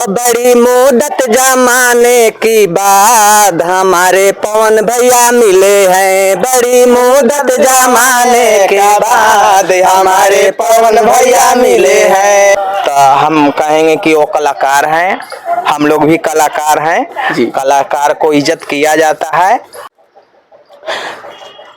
बड़ी मुद्दत जमाने की बाद हमारे पवन भैया मिले हैं। बड़ी मुद्दत जमाने के बाद हमारे पवन भैया मिले हैं। तो हम कहेंगे कि वो कलाकार हैं, हम लोग भी कलाकार हैं जी। कलाकार को इज्जत किया जाता है।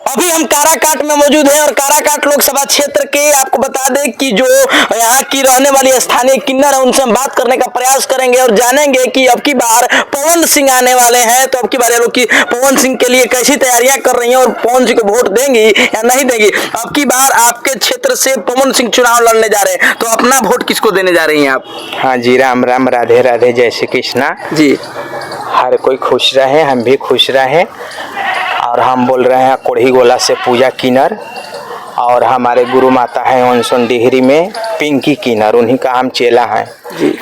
अभी हम काराकाट में मौजूद हैं और काराकाट लोकसभा क्षेत्र के आपको बता दें कि जो यहाँ की रहने वाली स्थानीय किन्नर है उनसे हम बात करने का प्रयास करेंगे और जानेंगे कि अब की बार पवन सिंह आने वाले हैं, तो अब की बार ये लोग की पवन सिंह के लिए कैसी तैयारियां कर रही हैं और पवन सिंह को वोट देंगी या नहीं देंगी। अब की बार आपके क्षेत्र से पवन सिंह चुनाव लड़ने जा रहे हैं, तो अपना वोट किसको देने जा रही हैं आप? हाँ जी, राम राम, राधे राधे, जय श्री कृष्णा जी। हर कोई खुश रहे, हम भी खुश रहे। और हम बोल रहे हैं कोढ़ी गोला से पूजा किन्नर, और हमारे गुरु माता हैं ऑनसोन डिहरी में पिंकी किन्नर, उन्हीं का हम चेला हैं जी।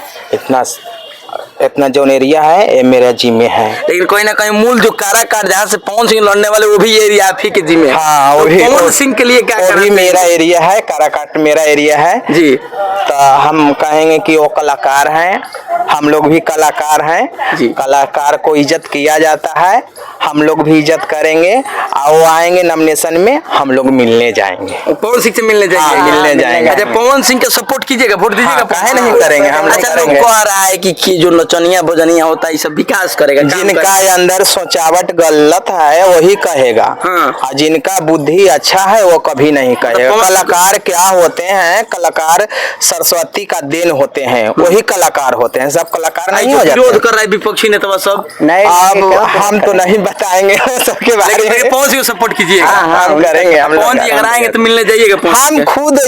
इतना जो एरिया है ये मेरा जिम्मे है, लेकिन कोई ना कहीं मूल जो काराकाट जहाँ से पवन सिंह लड़ने वाले वो भी एरिया आप ही के जिम्मे है। हाँ, वो भी पवन सिंह के लिए क्या वो भी मेरा एरिया है, काराकाट मेरा एरिया है जी। तो हम कहेंगे कि वो कलाकार हैं, हम लोग भी कलाकार हैं जी। कलाकार को इज्जत किया जाता है, हम लोग भी इज्जत करेंगे। और वो आएंगे नॉमिनेशन में, हम लोग मिलने जाएंगे, पवन सिंह से मिलने जाएंगे। हाँ, मिलने जाएंगे। अच्छा, पवन सिंह का सपोर्ट कीजिएगा, वोट दीजिएगा। काहे नहीं करेंगे, हम लोग करेंगे। कह रहा है कि जो नचनिया भोजनिया होता है ये सब विकास करेगा, जिनका अंदर सोचावट गलत है वही कहेगा हाँ। और जिनका बुद्धि अच्छा है वो कभी नहीं कहेगा। कलाकार क्या होते हैं? कलाकार सरस्वती का देन होते हैं, वही कलाकार होते हैं, सब कलाकार नहीं हो जाते। विरोध कर रहा है विपक्षी नेता सब नहीं, अब हम तो नहीं बताएंगे सबके बारे में। पवन सिंह सपोर्ट कीजिएगा। हम करेंगे, हम पवन जी अगर आएंगे तो मिलने जाइएगा। हम खुद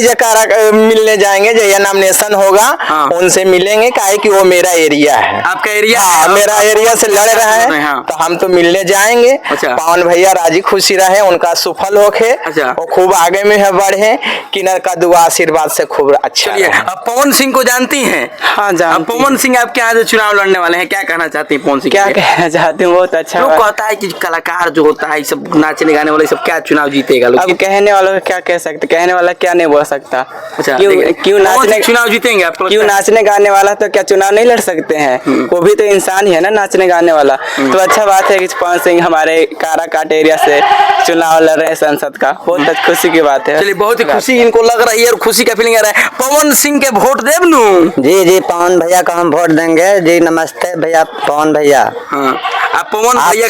मिलने जाएंगे, जब नॉमिनेशन होगा उनसे मिलेंगे, काहे कि वो मेरा एरिया है। आपका एरिया? हाँ, मेरा एरिया से लड़ रहे हैं तो हम तो मिलने जाएंगे। अच्छा। पवन भैया राजी खुशी रहे, उनका सफल होके वो खूब आगे में है बढ़े, किन्नर का दुआ आशीर्वाद से खूब अच्छा। अब पवन सिंह को जानती हैं? हाँ, जानती। पवन सिंह आपके यहाँ से चुनाव लड़ने वाले हैं, क्या कहना चाहती हैं पवन सिंह? क्या कहना चाहती हूँ, बहुत अच्छा कहता है कि कलाकार जो होता है सब नाचने गाने वाले सब क्या चुनाव जीतेगा। अब कहने वालों क्या कह सकते, कहने वाला क्या नहीं बोल सकता। अच्छा, क्यों नाचने चुनाव जीतेंगे आप? क्यों नाचने गाने वाला तो क्या चुनाव नहीं लड़ सकते हैं? वो भी तो इंसान ही है ना, नाचने गाने वाला। तो अच्छा बात है कि पवन सिंह हमारे काराकाट एरिया से चुनाव लड़ रहे हैं संसद का, बहुत खुशी की बात है। चलिए, बहुत ही खुशी इनको लग रही है और खुशी का फीलिंग आ रहा है। पवन सिंह के वोट देव नू? जी जी, पवन भैया का हम वोट देंगे जी। नमस्ते भैया, पवन भैया। हाँ, आप पवन भैया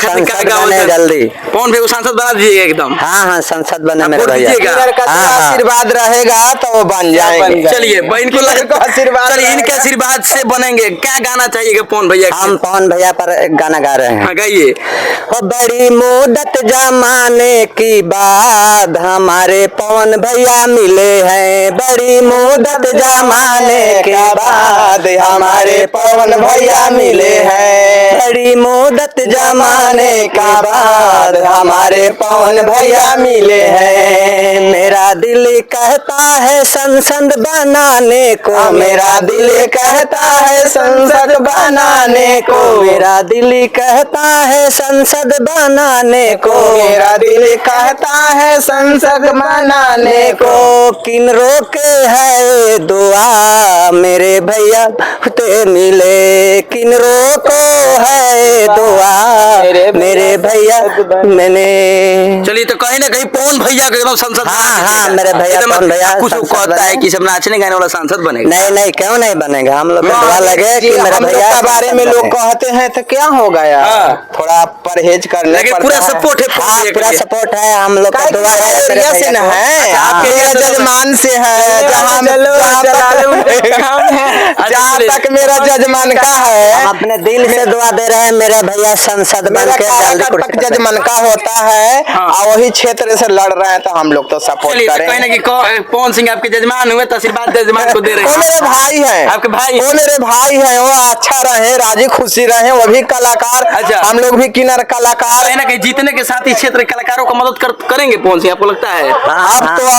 जल्दी पवन भैया को सांसद बना दीजिएगा एकदम। हाँ हाँ, संसद बने मेरे भैया। आशीर्वाद रहेगा तो वो बन जाएंगे। चलिए, इनके आशीर्वाद से बनेंगे। क्या गाना चाहिए पवन भैया? हम पवन भैया पर एक गाना गा रहे हैं। गाइए। बड़ी मुद्दत जमाने की बाद हमारे पवन भैया मिले हैं। बड़ी मुद्दत जमाने के बाद हमारे पवन भैया मिले हैं। बड़ी मुद्दत जमाने का बाद हमारे पवन भैया मिले हैं। मेरा दिल कहता है संसद बनाने को, मेरा दिल कहता है संसद बनाने को, मेरा दिल कहता है संसद बनाने को, मेरा दिल कहता है संसद बनाने को। किन रोके है दुआ मेरे भैया ते मिले, किन रोको है दुआ मेरे भैया मैंने। चलिए, तो कहीं ना कहीं पवन भैया के संसद। हाँ, मेरे भैया पवन भैया कुछ कहता है कि सब नाचने गाने वाला सांसद बनेगा। नहीं, क्यों नहीं बनेगा? हम लोग दुआ लगे कि मेरे भैया के बारे में लोग कहते हैं तो क्या हो गया, थोड़ा परहेज करने पड़ता है। पूरा सपोर्ट है, पूरा सपोर्ट है, हम लोग का दुआ है। आपके जजमान से है, जहाँ तक मेरा जजमान का है, अपने दिल से दुआ दे रहे हैं मेरे भैया संसद बन के जजमान का होता है और वही क्षेत्र से लड़ रहे हैं, तो हम लोग तो सपोर्ट करें। पवन सिंह आपके जजमान हुए तो आशीर्वाद जजमान को दे रहे हैं। वो मेरे भाई हैं। आपके भाई? वो मेरे भाई हैं, वो अच्छा रहे, राजी खुशी रहे, वो भी कलाकार। अच्छा, हम लोग भी किन्नर कलाकार। कहीं ना कहीं जीतने के साथ ही क्षेत्र कलाकारों को मदद करेंगे पवन सिंह, आपको लगता है?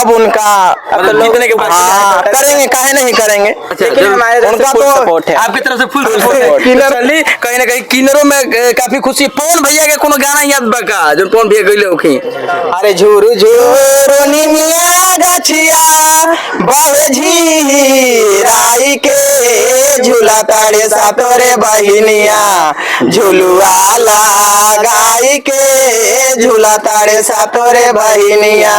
अब उनका जीतने के बाद करेंगे, काहे नहीं करेंगे। लेकिन हमारे उनका तो आपकी तरफ से फुल सपोर्ट है। चलिए कहीं ना कहीं किन्नरों में काफी खुशी। पवन भैया के कोनो गाना याद बका जो पवन भैया गइले होखी? अरे झूरू झूरू निमिया गछिया बड़े झीराई के झूला तारे सातोरे बहिनिया झुलुआ लगाई के झूला तारे सातोरे बहिनिया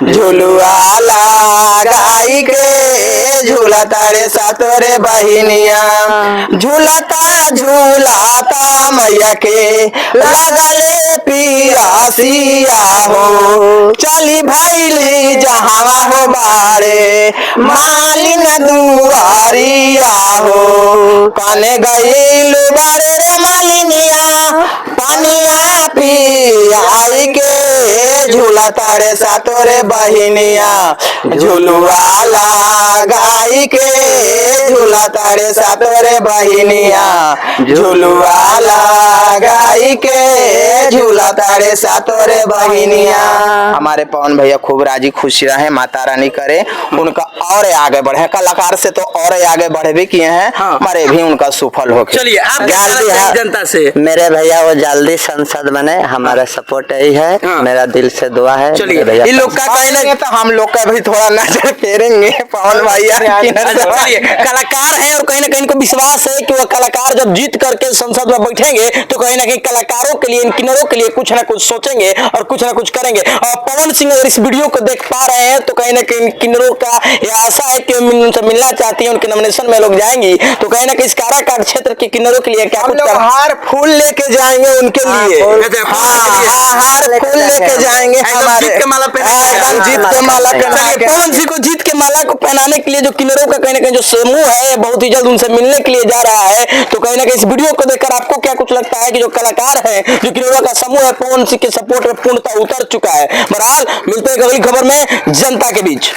झुलुआ लगाई के झूला तारे सातोरे बहिनिया झूलता झूलता मैया के लगले पियासिया हो चली भैली जहावा हो बारे मालिन दुआरिया हो कने गईल बारे रे मालिनिया पानिया पियाई के झूला तारे सातोरे बहिनिया झुलुआ लगाई के झूला तारे सातोरे बहिनिया झुलुआ लगाई के झूला तारे सातोरे बहिनिया। हमारे पवन भैया खूब राजी खुशी रहे, माता रानी करे उनका और आगे बढ़े। कलाकार से तो और आगे बढ़े भी किए हैं, मरे भी उनका सफल हो। चलिए आप जनता से मेरे भैया वो जल्दी संसद बने, हमारा सपोर्ट यही है, मेरा दिल से दुआ है। चलिए इन लोग का कहने तो हम लोग का भी थोड़ा नजर फेरेंगे पवन भैया। चलिए कलाकार हैं और कहीं ना कहीं इनको विश्वास है कि वो कलाकार जब जीत करके संसद में बैठेंगे तो कहीं ना कहीं कलाकारों के लिए, इन किन्नरों के लिए कुछ ना कुछ सोचेंगे और कुछ ना कुछ करेंगे। और पवन सिंह अगर इस वीडियो को देख पा रहे हैं तो कहीं ना कहीं किन्नरों का यह आशा है कि उनसे मिलना चाहती है, उनके नॉमिनेशन में लोग जाएंगी तो कहीं ना कहीं इस काराकाट क्षेत्र के किन्नरों के लिए क्या कुछ हार फूल लेके जाएंगे उनके लिए, हार फूल लेके जाएंगे हमारे, जीत के माला एकदम जीत के माला पहना के। पवन सिंह को जीत के माला को पहनाने के लिए जो किन्नरों का कहीं ना कहीं जो समूह है बहुत ही जल्द उनसे मिलने के लिए जा रहा है। तो कहीं ना कहीं इस वीडियो को देखकर आपको क्या कुछ लगता है कि जो कलाकार है, जो किन्नरों का समूह है, पवन सिंह के सपोर्ट में पूर्णतः उतर चुका है? बहरहाल मिलते हैं अगली खबर में जनता के बीच।